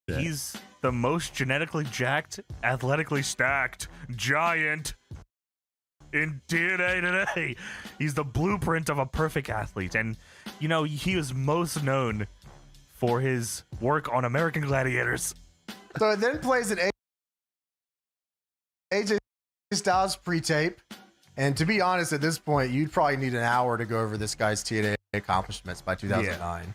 He's the most genetically jacked, athletically stacked giant in TNA today. He's the blueprint of a perfect athlete. And, you know, he was most known for his work on American Gladiators. So it then plays an AJ Styles pre-tape. And to be honest, at this point, you'd probably need an hour to go over this guy's TNA accomplishments by 2009.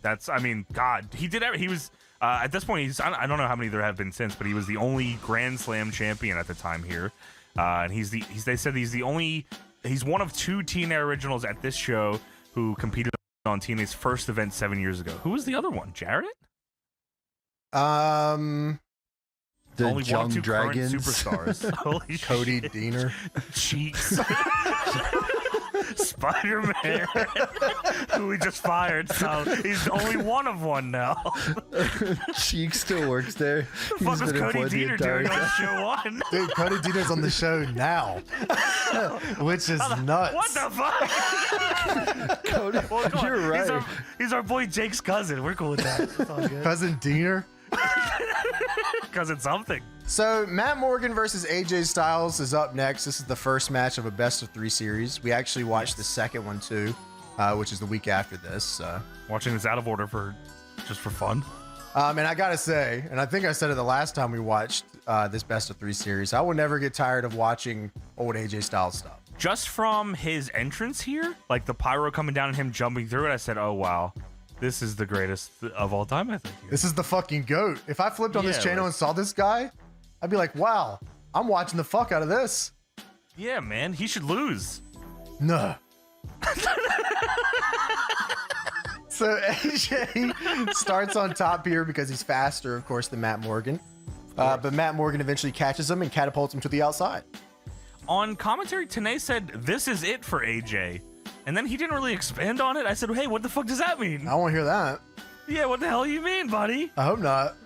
Yeah. I mean, God, he did everything. He was... at this point, I don't know how many there have been since, but he was the only Grand Slam champion at the time here. And they said he's one of 2 TNA originals at this show who competed on TNA's first event 7 years ago. Who was the other one? Jarrett? The only Young one of 2 Dragons. current superstars. Holy Cody shit. Deaner. Cheeks. Spider-Man, who we just fired, so he's only one of one now. Cheek still works there. What the fuck was Cody Deaner doing on show 1? Dude, Cody Deaner's on the show now, which is nuts. What the fuck? Cody, Well, come on. you're right. He's our boy Jake's cousin. We're cool with that. It's all good. Cousin Deaner. Cousin something. So Matt Morgan versus AJ Styles is up next. This is the first match of a best-of-3 series. We actually watched the second one too, which is the week after this. Watching this out of order just for fun. And I gotta say, and I think I said it the last time we watched this best-of-3 series, I will never get tired of watching old AJ Styles stuff. Just from his entrance here, like the pyro coming down and him jumping through it, I said, oh wow, this is the greatest of all time, I think. This is the fucking GOAT. If I flipped on this channel and saw this guy, I'd be like, wow, I'm watching the fuck out of this. Yeah, man, he should lose. No. So AJ starts on top here because he's faster, of course, than Matt Morgan. But Matt Morgan eventually catches him and catapults him to the outside. On commentary, Tanay said, this is it for AJ. And then he didn't really expand on it. I said, hey, what the fuck does that mean? I won't hear that. Yeah, what the hell you mean, buddy? I hope not.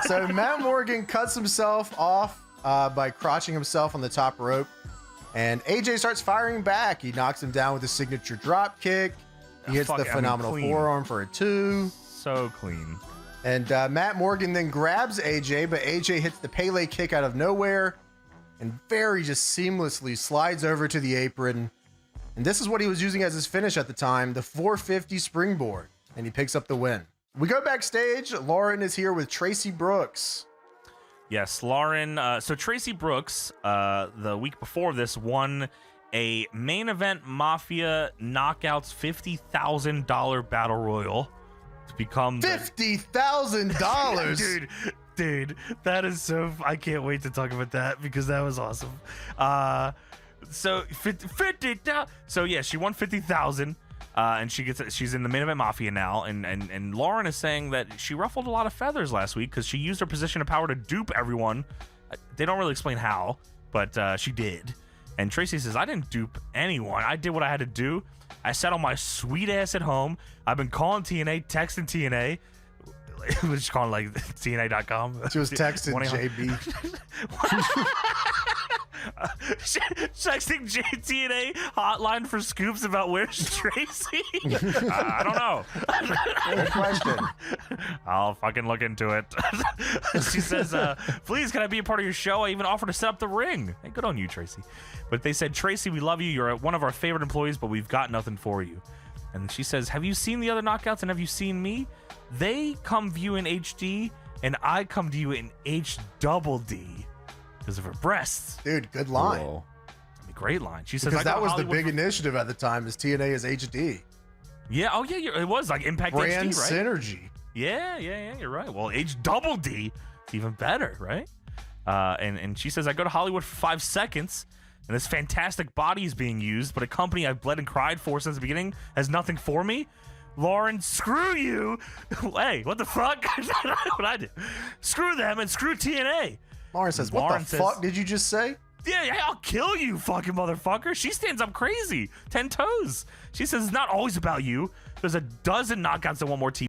So Matt Morgan cuts himself off by crotching himself on the top rope. And AJ starts firing back. He knocks him down with a signature drop kick. He hits the phenomenal forearm for a 2. So clean. And Matt Morgan then grabs AJ, but AJ hits the Pele kick out of nowhere and very just seamlessly slides over to the apron. And this is what he was using as his finish at the time, the 450 springboard. And he picks up the win. We go backstage. Lauren is here with Tracy Brooks. Yes, Lauren. So Tracy Brooks, the week before this, won a main event Mafia Knockouts $50,000 battle royal to become $50,000. Dude, that is so. I can't wait to talk about that because that was awesome. So 50,000. So yeah, she won 50,000. And she's in the main event Mafia now, and Lauren is saying that she ruffled a lot of feathers last week because she used her position of power to dupe everyone. They don't really explain how, but she did. And Tracy says, I didn't dupe anyone. I did what I had to do. I sat on my sweet ass at home. I've been calling TNA, texting TNA. She's calling like TNA.com. She was texting JB. Texting TNA hotline for scoops about where's Tracy. I don't know. Good question. I'll fucking look into it. She says, please, can I be a part of your show? I even offered to set up the ring. Hey, good on you, Tracy. But they said, Tracy, we love you. You're one of our favorite employees, but we've got nothing for you. And she says, have you seen the other knockouts and have you seen me? They come view in HD and I come to you in HD because of her breasts. Dude, good line. Whoa. Great line. She says, because that was the big initiative at the time, is TNA is HD. Yeah, oh yeah, it was like Impact brand HD, right? synergy. Yeah, you're right. Well, HD, it's even better, right? And she says, I go to Hollywood for 5 seconds, and this fantastic body is being used, but a company I've bled and cried for since the beginning has nothing for me. Lauren, screw you. Hey, what the fuck? What I do? Screw them and screw TNA. Lauren says, what the fuck did you just say? Yeah, I'll kill you, fucking motherfucker. She stands up crazy. 10 toes. She says, it's not always about you. There's a dozen knockouts that want more TV.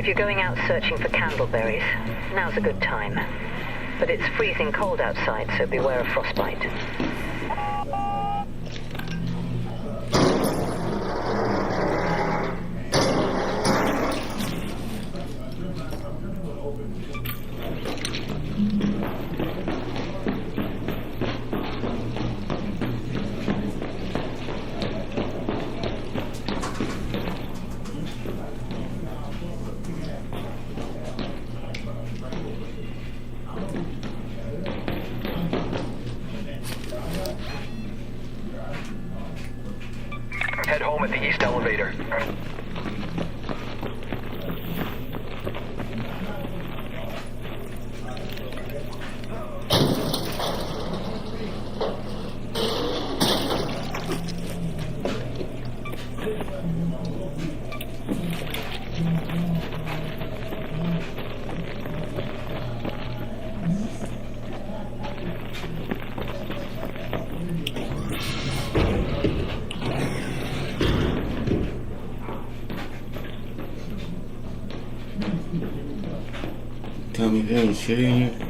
If you're going out searching for candleberries, now's a good time. But it's freezing cold outside, so beware of frostbite. Head home at the east elevator. Tell me there ain't shit in here.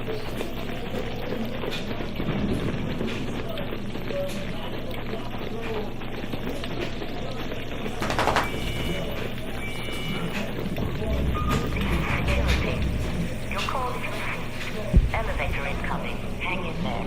Security. Your call is received. Elevator incoming. Hang in there.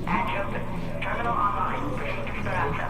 Hatch open. Terminal online. Proceed to Speranza.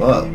Fuck.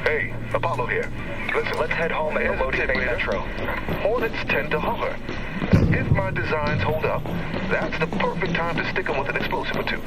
Hey, Apollo here. Listen, let's head home and promote the Metro. Hornets tend to hover. If my designs hold up, that's the perfect time to stick them with an explosive or two.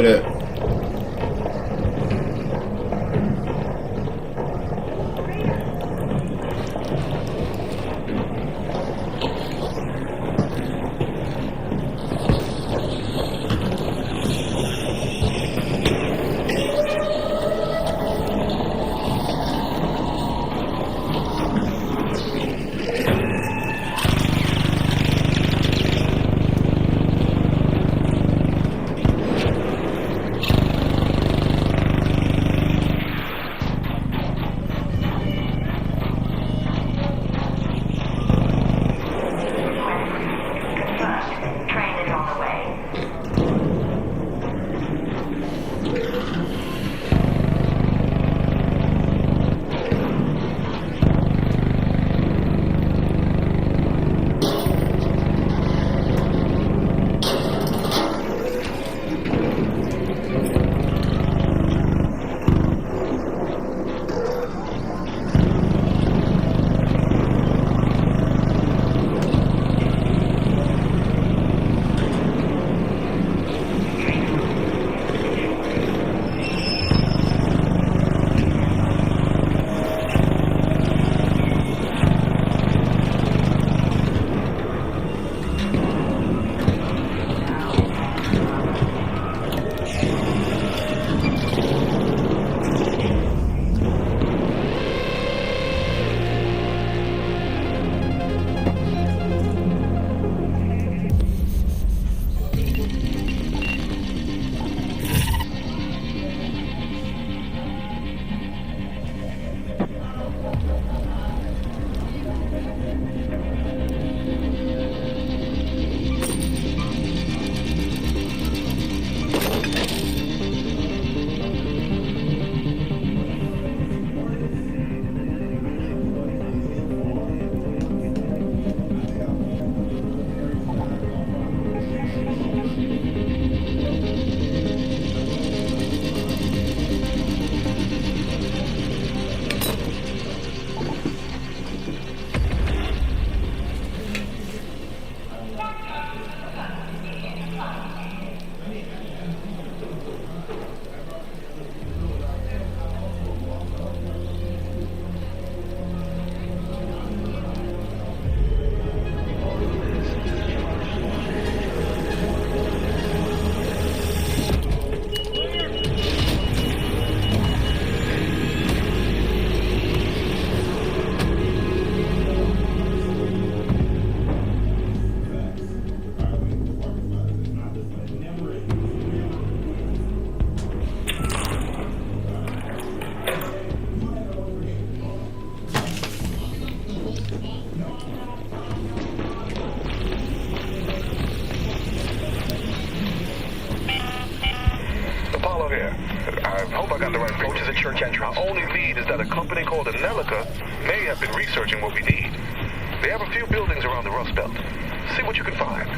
Hit it. church entry. Our only lead is that a company called Anelica may have been researching what we need. They have a few buildings around the Rust Belt. See what you can find.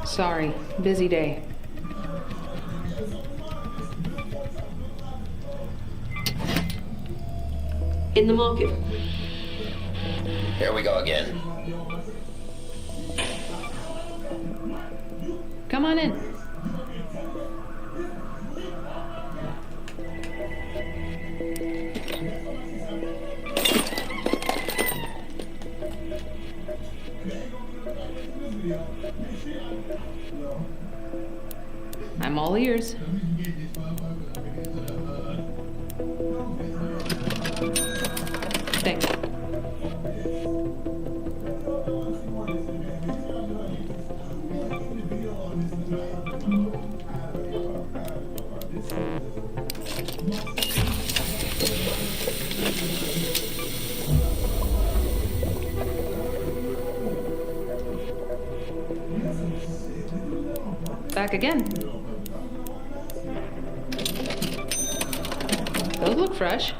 Sorry, busy day. In the market. Here we go again. Come on in. I'm all ears. Thanks. Back again. Those look fresh.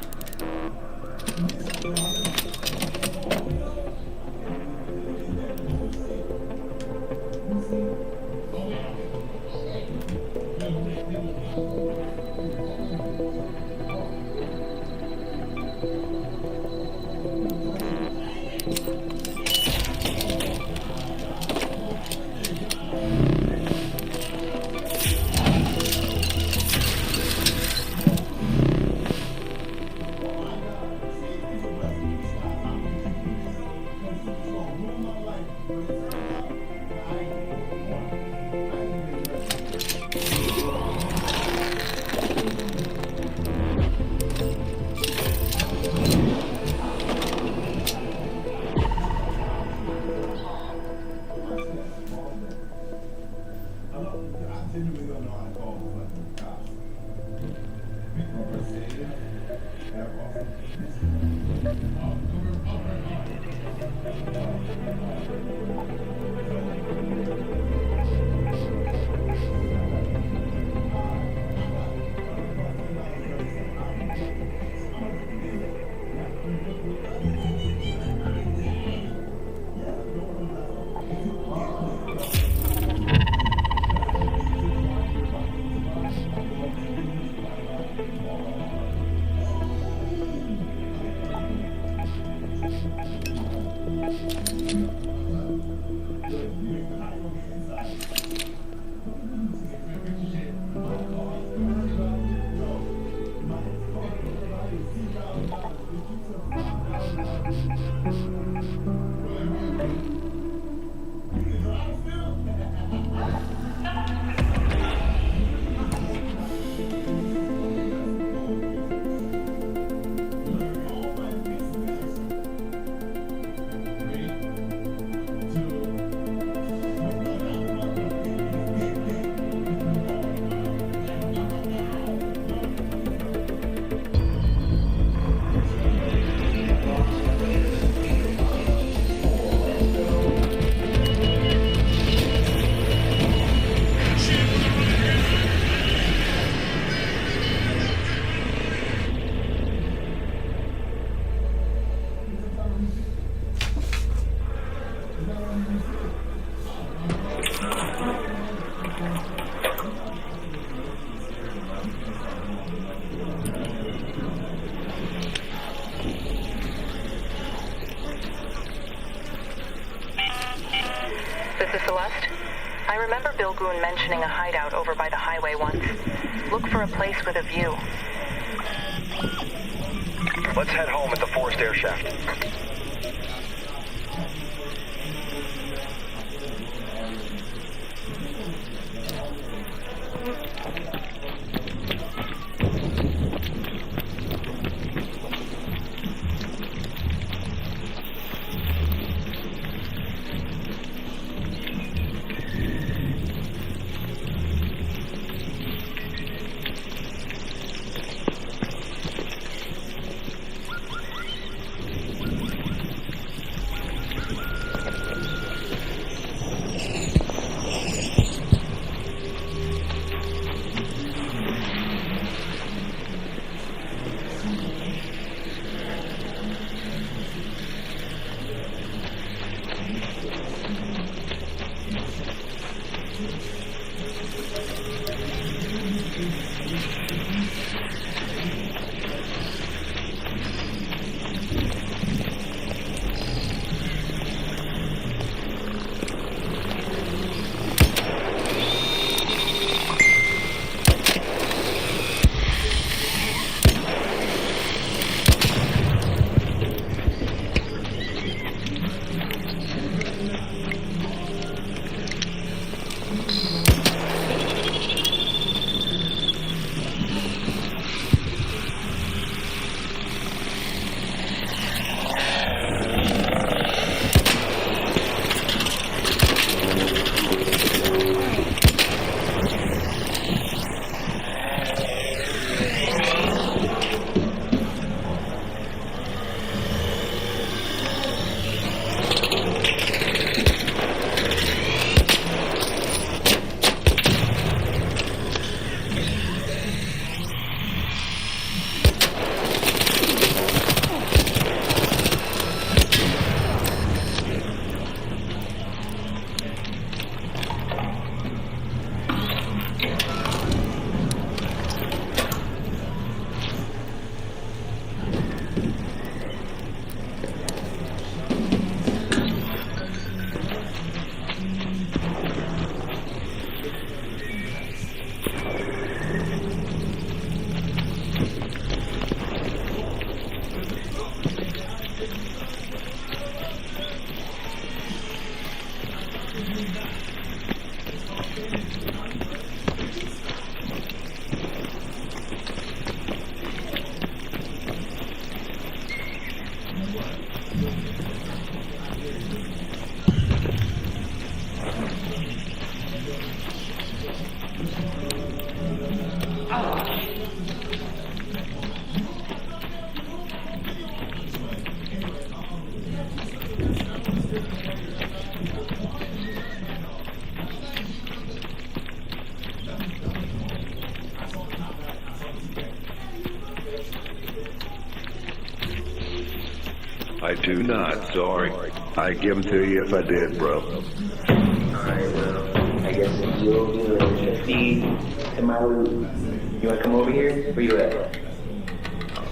This is Celeste. I remember Bill Goon mentioning a hideout over by the highway once. Look for a place with a view. Let's head home at the forced air shaft. I do not, sorry. I'd give them to you if I did, bro. Alright, well, I guess you'll do a feed to my room. You wanna come over here? Where you at?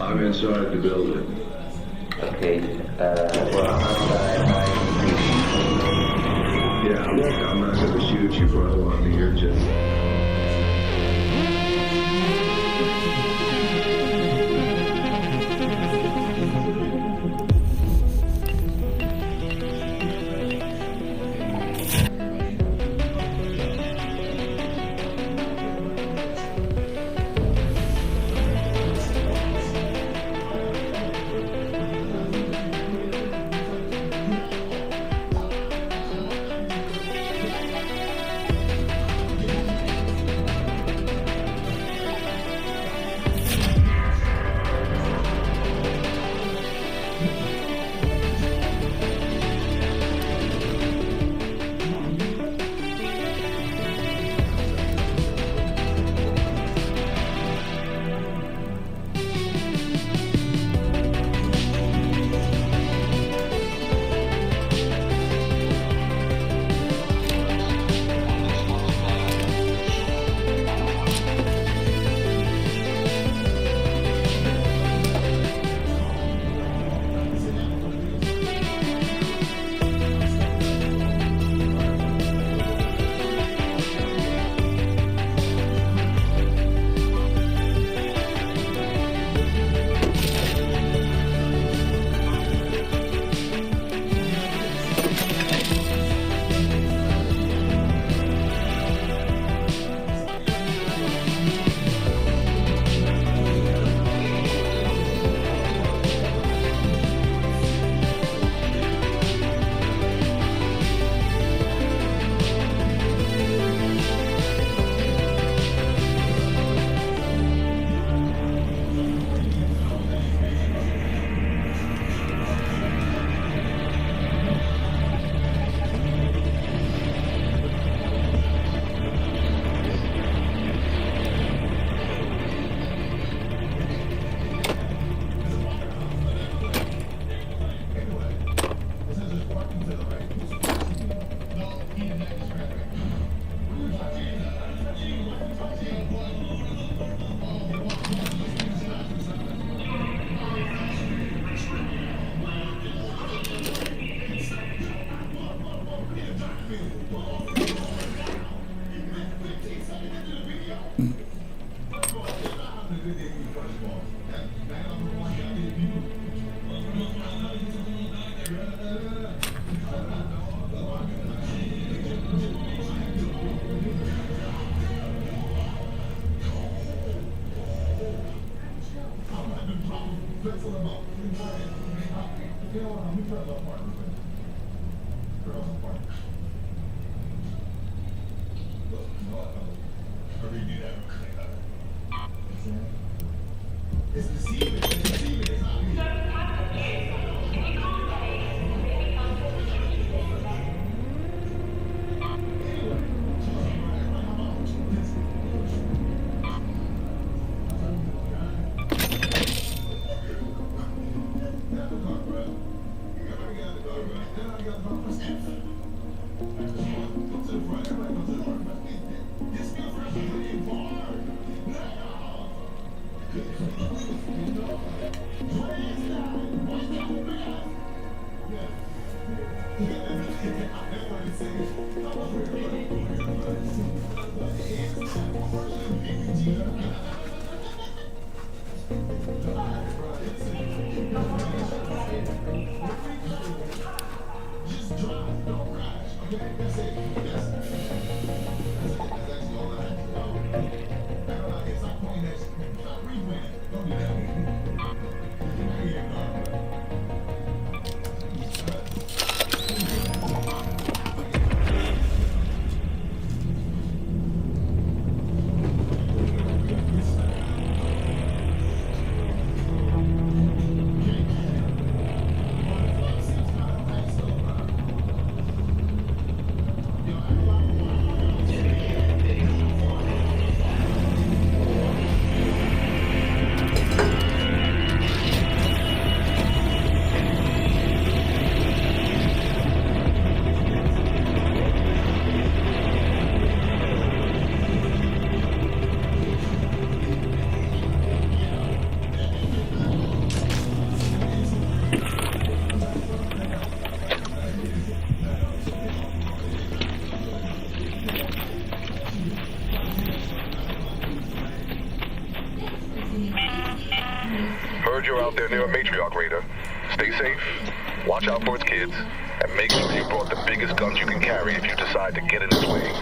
I'm inside the building. Okay, well, I'm outside. I'm not gonna shoot you for a long you're just... Stay safe, watch out for its kids, and make sure you brought the biggest guns you can carry if you decide to get in its way.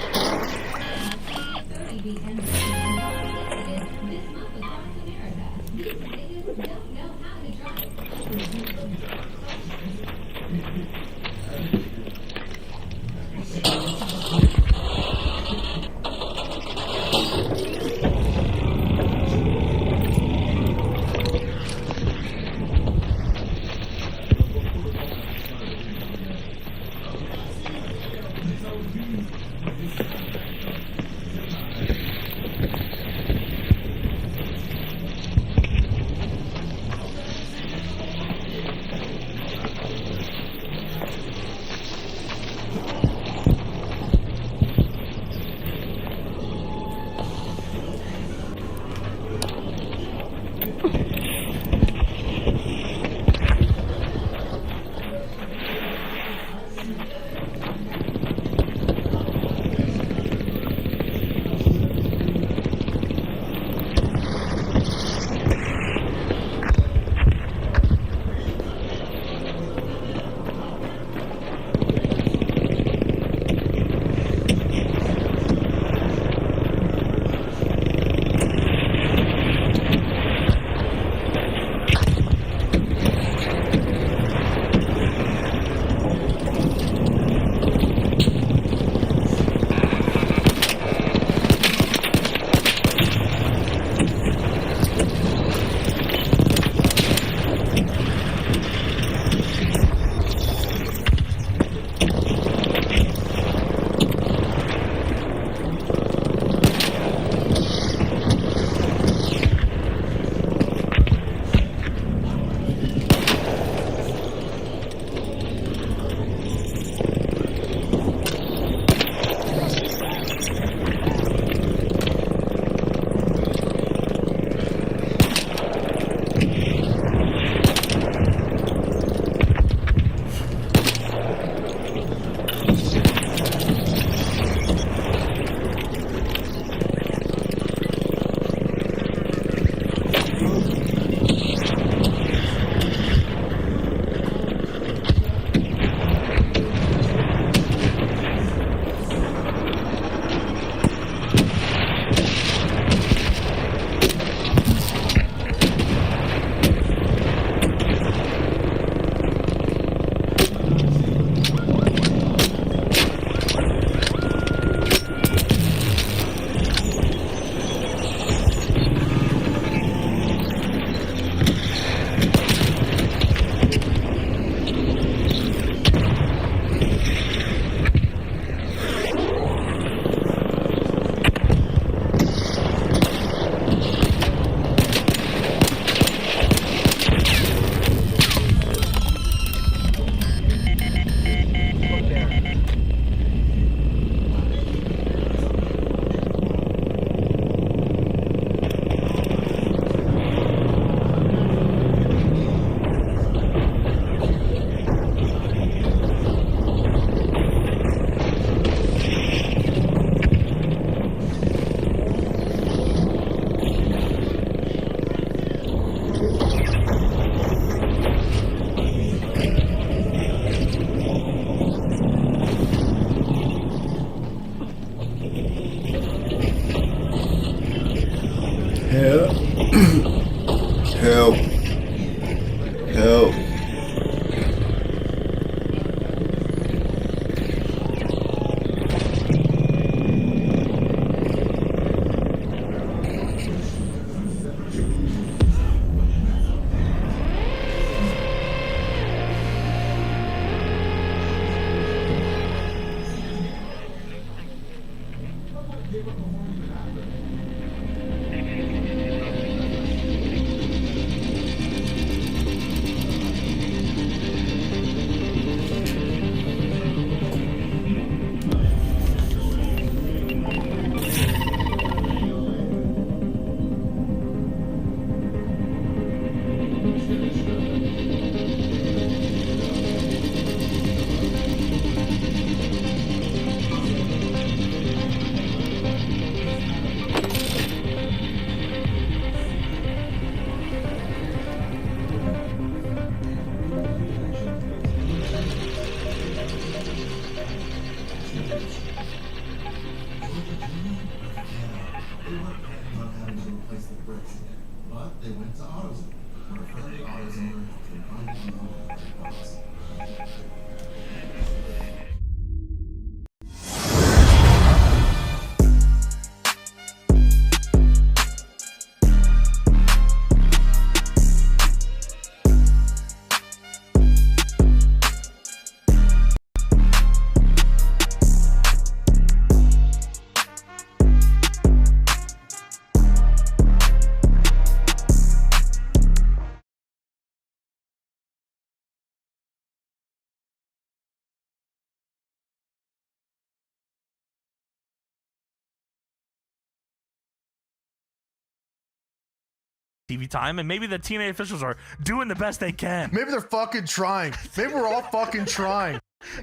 TV time, and maybe the TNA officials are doing the best they can. Maybe they're fucking trying. Maybe we're all fucking trying.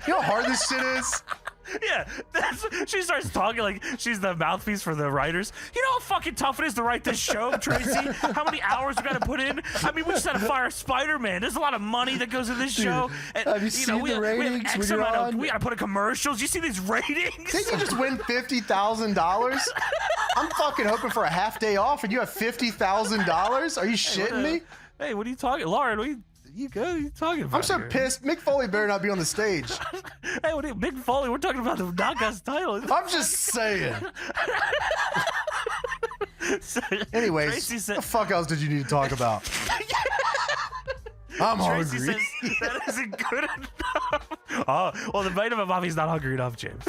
You know how hard this shit is? Yeah, she starts talking like she's the mouthpiece for the writers. You know how fucking tough it is to write this show, Tracy? How many hours we gotta put in? I mean, we just had to fire Spider-Man. There's a lot of money that goes into this show. And, have you seen the ratings when you're on? We gotta put in commercials. You see these ratings? Didn't you just win $50,000? I'm fucking hoping for a half day off, and you have $50,000? Are you shitting me? Hey, what are you talking, Lauren? What are you good? What are you talking about? I'm so here? pissed. Mick Foley better not be on the stage. Hey, what are you, Big Foley? We're talking about the Knockouts title. I'm just saying. Anyways, Tracy said, what the fuck else did you need to talk about? I'm Tracy hungry. says that isn't good enough. Oh, well, the Vitamin Mommy's not hungry enough, James.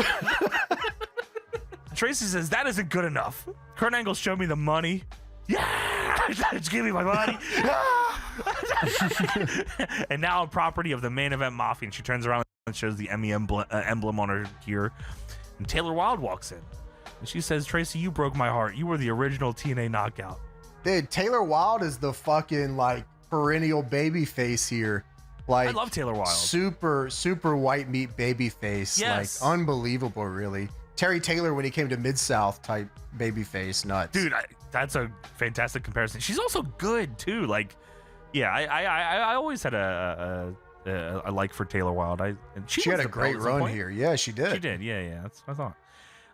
Tracy says that isn't good enough. Kurt Angle showed me the money. Yeah, just give me my money. And now I'm property of the Main Event Mafia. And she turns around and shows the Emmy emblem on her gear. And Taylor Wilde walks in. And she says, Tracy, you broke my heart. You were the original TNA knockout. Dude, Taylor Wilde is the fucking, like, perennial baby face here. Like, I love Taylor Wilde. Super white meat baby face. Yes. Like, unbelievable, really. Terry Taylor when he came to Mid-South type baby face, nuts. Dude, that's a fantastic comparison. She's also good, too. Like, yeah, I always had a like for Taylor Wilde. And she had a great run here. Yeah, she did. She did. Yeah. That's what I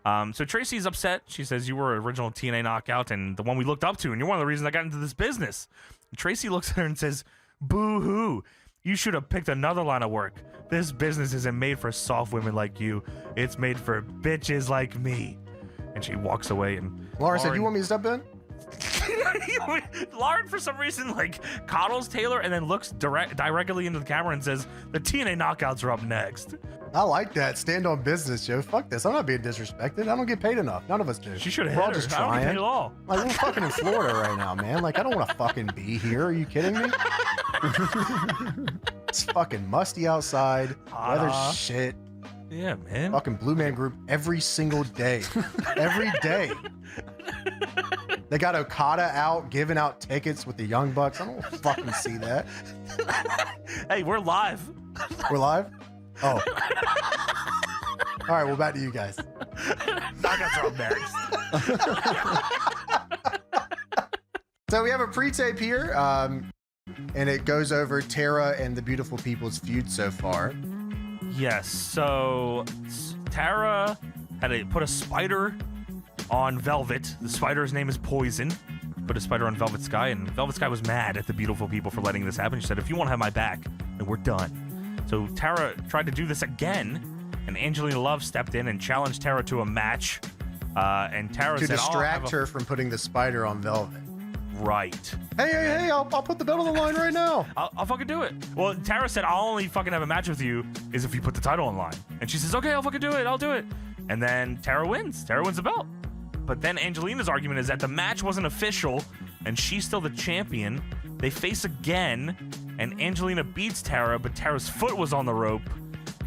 thought. So Tracy's upset. She says, you were original TNA knockout and the one we looked up to, and you're one of the reasons I got into this business. And Tracy looks at her and says, boo-hoo. You should have picked another line of work. This business isn't made for soft women like you. It's made for bitches like me. And she walks away. And Lauren said, you want me to step in? Lauren, for some reason, like, coddles Taylor and then looks directly into the camera and says, the TNA knockouts are up next. I like that. Stand on business, Joe. Fuck this. I'm not being disrespected. I don't get paid enough. None of us do. She should have We're all hit her. just I don't get trying. paid at all. Like, we're fucking in Florida right now, man. Like, I don't want to fucking be here. Are you kidding me? It's fucking musty outside. Weather's shit. Yeah, man. Fucking Blue Man Group every single day. Every day. They got Okada out giving out tickets with the Young Bucks. I don't fucking see that. Hey, we're live. We're live? Oh. All right, well, back to you guys. Knockouts are up next. So we have a pre-tape here, and it goes over Tara and the Beautiful People's feud so far. Yes, so Tara had put a spider on Velvet. The spider's name is Poison. Put a spider on Velvet Sky, and Velvet Sky was mad at the Beautiful People for letting this happen. She said, if you want to have my back, then we're done. So Tara tried to do this again, and Angelina Love stepped in and challenged Tara to a match. And Tara to said, distract her from putting the spider on Velvet. Right. Hey, I'll put the belt on the line right now. I'll fucking do it. Well, Tara said, I'll only fucking have a match with you is if you put the title on line. And she says, okay, I'll fucking do it. I'll do it. And then Tara wins. Tara wins the belt. But then Angelina's argument is that the match wasn't official and she's still the champion. They face again, and Angelina beats Tara, but Tara's foot was on the rope.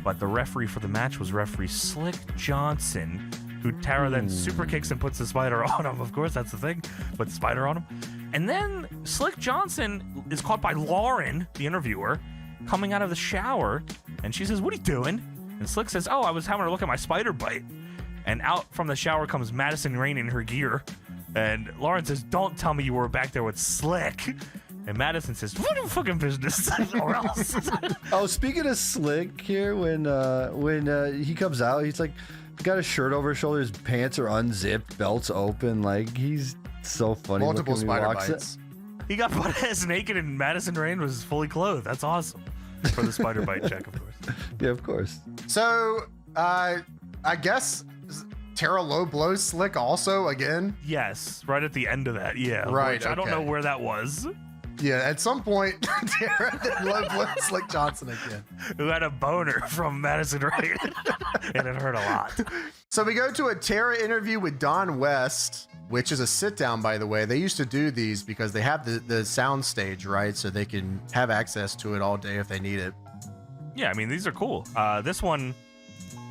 But the referee for the match was referee Slick Johnson, who Tara then super kicks and puts the spider on him. Of course, that's the thing. Put the spider on him. And then Slick Johnson is caught by Lauren, the interviewer, coming out of the shower. And she says, what are you doing? And Slick says, oh, I was having a look at my spider bite. And out from the shower comes Madison Rayne in her gear. And Lauren says, don't tell me you were back there with Slick. And Madison says, what your fucking business? Or else. Oh, speaking of Slick here, when he comes out, he's like, got his shirt over his shoulders, pants are unzipped, belt's open. Like, he's so funny. Multiple looking when he spider walks bites. He got butt-ass naked and Madison Rayne was fully clothed. That's awesome. For the spider bite check, of course. Yeah, of course. So, I guess Tara low blows Slick also again. Yes, right at the end of that. Yeah. Right. Which I don't know where that was. Yeah, at some point, Tara did low blow Slick Johnson again. Who had a boner from Madison Rayne. And it hurt a lot. So we go to a Tara interview with Don West, which is a sit down, by the way. They used to do these because they have the sound stage, right? So they can have access to it all day if they need it. Yeah, I mean, these are cool. This one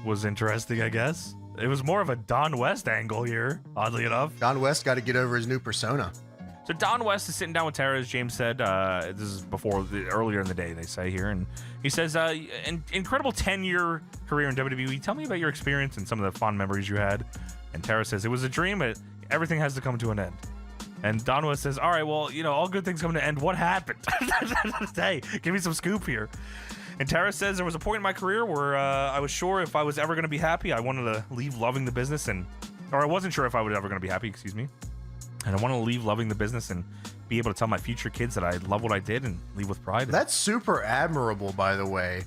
was interesting, I guess. It was more of a Don West angle here, oddly enough. Don West got to get over his new persona. So Don West is sitting down with Tara, as James said. This is earlier in the day, they say here, and he says, incredible 10-year career in WWE. Tell me about your experience and some of the fond memories you had. And Tara says, it was a dream, but everything has to come to an end. And Don West says, all right, well, all good things come to an end. What happened? Hey, give me some scoop here. And Tara says, there was a point in my career where I was sure if I was ever going to be happy, I wanted to leave loving the business, or I wasn't sure if I was ever going to be happy, excuse me. And I want to leave loving the business and be able to tell my future kids that I love what I did and leave with pride. That's super admirable, by the way.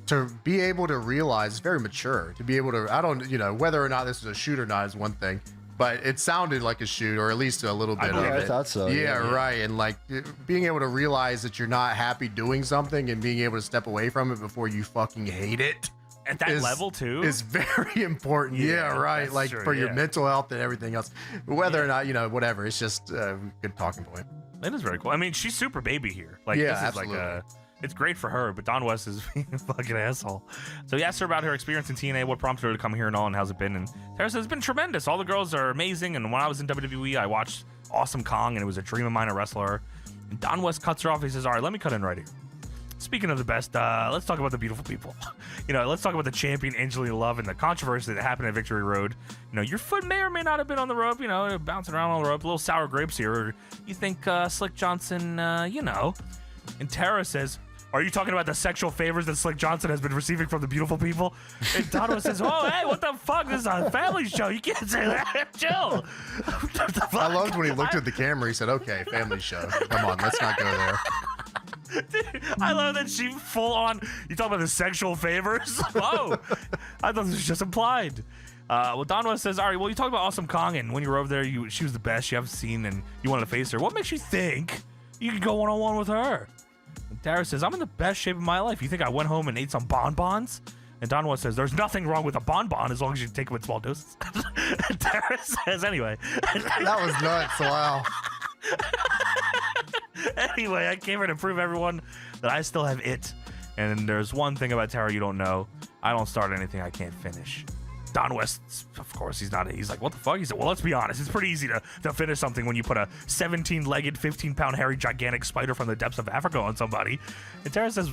To be able to realize, very mature, to be able to, whether or not this is a shoot or not is one thing, but it sounded like a shoot, or at least a little bit of it. I thought so. Yeah, right. And like being able to realize that you're not happy doing something and being able to step away from it before you fucking hate it. At that level too is very important. Yeah, right. Like for your mental health and everything else, whether or not, whatever, it's just a good talking point. It is very cool. I mean, she's super baby here. Like, yeah, this is absolutely. It's great for her, but Don West is being a fucking asshole. So he asked her about her experience in TNA, what prompted her to come here and all, and how's it been. And Tara says, it's been tremendous. All the girls are amazing. And when I was in WWE, I watched Awesome Kong, and it was a dream of mine to wrestle her. And Don West cuts her off. He says, all right, let me cut in right here. Speaking of the best, let's talk about the beautiful people. Let's talk about the champion, Angelina Love, and the controversy that happened at Victory Road. Your foot may or may not have been on the rope, bouncing around on the rope, a little sour grapes here. Or you think Slick Johnson, And Tara says, are you talking about the sexual favors that Slick Johnson has been receiving from the beautiful people? And Donovan says, oh, hey, what the fuck? This is a family show. You can't say that. Chill. I loved when he looked at the camera. He said, okay, family show. Come on, let's not go there. Dude, I love that she full on. You talk about the sexual favors? Oh, I thought this was just implied. Well, Don West says, all right, well, you talked about Awesome Kong, and when you were over there, she was the best you haven't seen, and you wanted to face her. What makes you think you could go one-on-one with her? And Tara says, I'm in the best shape of my life. You think I went home and ate some bonbons? And Don West says, there's nothing wrong with a bonbon as long as you take them in small doses. And Tara says, anyway. That was nuts. Wow. Anyway, I came here to prove everyone that I still have it. And there's one thing about Tara you don't know. I don't start anything I can't finish. Don West, of course, he's like, what the fuck? He said, well, let's be honest. It's pretty easy to finish something when you put a 17-legged, 15-pound, hairy, gigantic spider from the depths of Africa on somebody. And Tara says,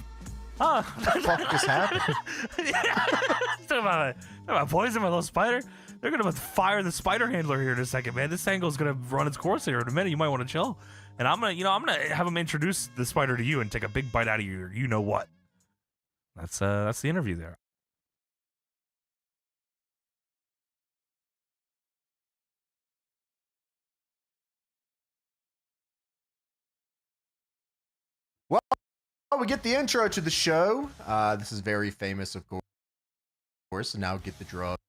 what the fuck just happened? Talking about poison, my little spider. They're going to fire the spider handler here in a second, man. This angle is going to run its course here in a minute. You might want to chill. And I'm going to have him introduce the spider to you and take a big bite out of your you-know-what. That's the interview there. Well, we get the intro to the show. This is very famous, of course. And now get the drugs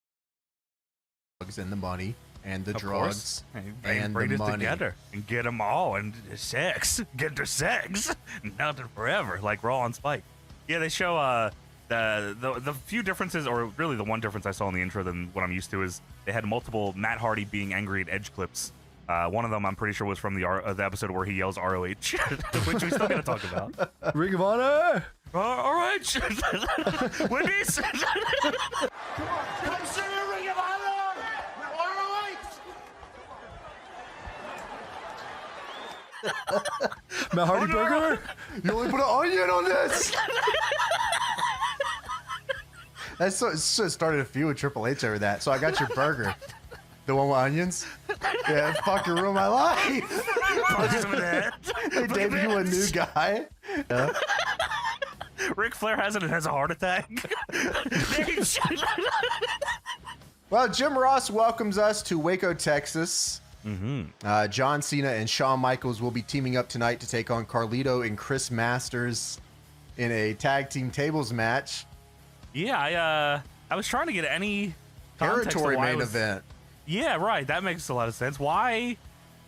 and the money and the drugs and the money together and get them all and sex. Get their sex. Nothing forever, like Raw on Spike. Yeah, they show the few differences, or really the one difference I saw in the intro than what I'm used to is they had multiple Matt Hardy being angry at Edge clips. One of them, I'm pretty sure, was from the episode where he yells ROH, which we still gotta talk about. Ring of Honor! RH! Wendy's! Come on, come see a Ring of Honor! ROH! Matt Hardy burger? You only put an onion on this? That's so started a feud with Triple H over that. So I got your burger. The one with onions? Yeah, fucking ruined my life. They debut a new guy. Yeah. Ric Flair has a heart attack. Well, Jim Ross welcomes us to Waco, Texas. Mm-hmm. John Cena and Shawn Michaels will be teaming up tonight to take on Carlito and Chris Masters in a tag team tables match. Yeah, I was trying to get any territory main event. Yeah, right. That makes a lot of sense. Why?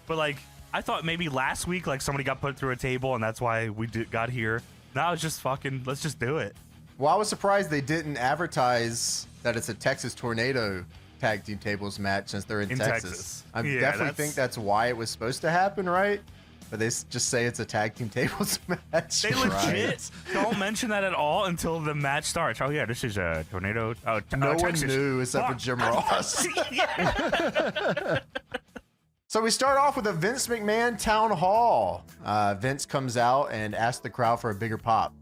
But like, I thought maybe last week, like somebody got put through a table, and that's why we got here. Now it's just fucking. Let's just do it. Well, I was surprised they didn't advertise that it's a Texas Tornado tag team tables match since they're in Texas. I definitely think that's why it was supposed to happen, right? But they just say it's a tag team tables match. They legit don't mention that at all until the match starts. Oh yeah, this is a tornado. No one knew except for Jim Ross. So we start off with a Vince McMahon town hall. Vince comes out and asks the crowd for a bigger pop.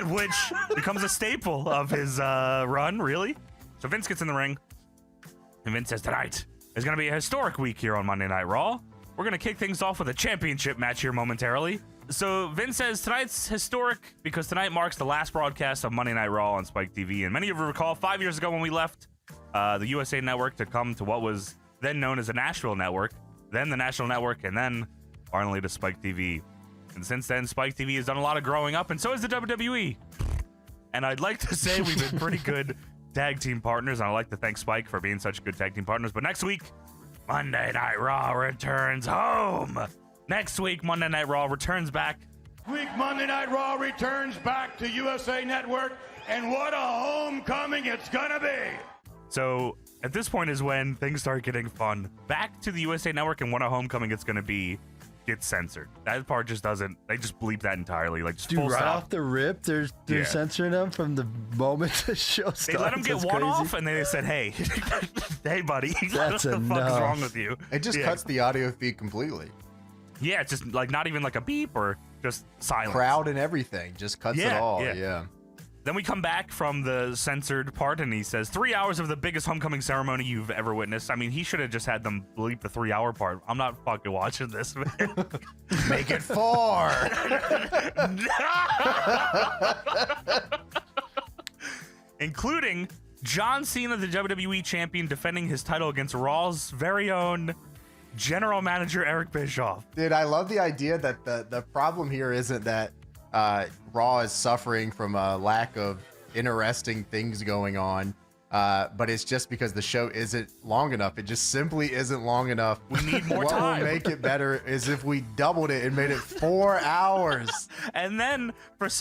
Which becomes a staple of his run, really. So Vince gets in the ring, and Vince says, tonight is going to be a historic week here on Monday Night Raw. We're going to kick things off with a championship match here momentarily. So Vince says tonight's historic because tonight marks the last broadcast of Monday Night Raw on Spike TV. And many of you recall 5 years ago when we left the USA Network to come to what was then known as the Nashville Network, then the National Network, and then finally to Spike TV. And since then, Spike TV has done a lot of growing up, and so has the WWE. And I'd like to say we've been pretty good tag team partners, and I'd like to thank Spike for being such good tag team partners. But next week, Monday Night Raw returns home. Next week, Monday Night Raw returns back. Monday Night Raw returns back to USA Network, and what a homecoming it's gonna be. So at this point is when things start getting fun. Back to the USA Network, and what a homecoming it's gonna be gets censored. That part just doesn't. They just bleep that entirely. Like just Dude, full right stop. off the rip, they're censoring them from the moment the show starts. They let him get That's one crazy. off, and they said, "Hey, hey, buddy, That's what the fuck is wrong with you?" It just cuts the audio feed completely. Yeah, it's just like not even like a beep or just silence. Crowd and everything just cuts it all. Yeah. Then we come back from the censored part, and he says, 3 hours of the biggest homecoming ceremony you've ever witnessed. I mean, he should have just had them bleep the 3 hour part. I'm not fucking watching this, man. Make it 4. Including John Cena, the WWE champion, defending his title against Raw's very own general manager, Eric Bischoff. Dude, I love the idea that the problem here isn't that Raw is suffering from a lack of interesting things going on, but it's just because the show isn't long enough. It just simply isn't long enough. We need more what time. What will make it better is if we doubled it and made it 4 hours. And then,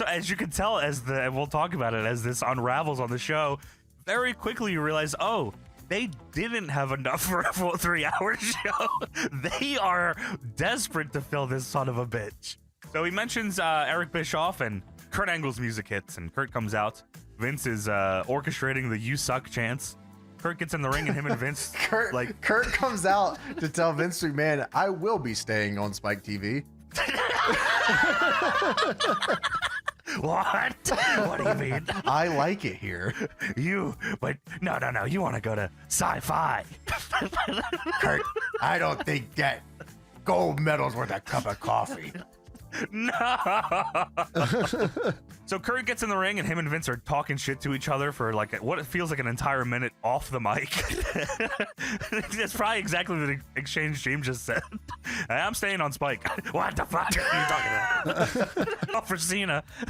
as you can tell, and we'll talk about it as this unravels on the show, very quickly you realize, oh, they didn't have enough for a full 3 hour show. They are desperate to fill this son of a bitch. So he mentions Eric Bischoff, and Kurt Angle's music hits, and Kurt comes out. Vince is orchestrating the "You Suck" chants. Kurt gets in the ring, and him and Vince Kurt comes out to tell Vince McMahon, "I will be staying on Spike TV." What? What do you mean? I like it here. But no. You want to go to Sci-Fi? Kurt, I don't think that gold medal's worth a cup of coffee. No. So Kurt gets in the ring, and him and Vince are talking shit to each other for like what it feels like an entire minute off the mic. That's probably exactly the exchange James just said. I'm staying on Spike. What the fuck are you talking about? For Cena.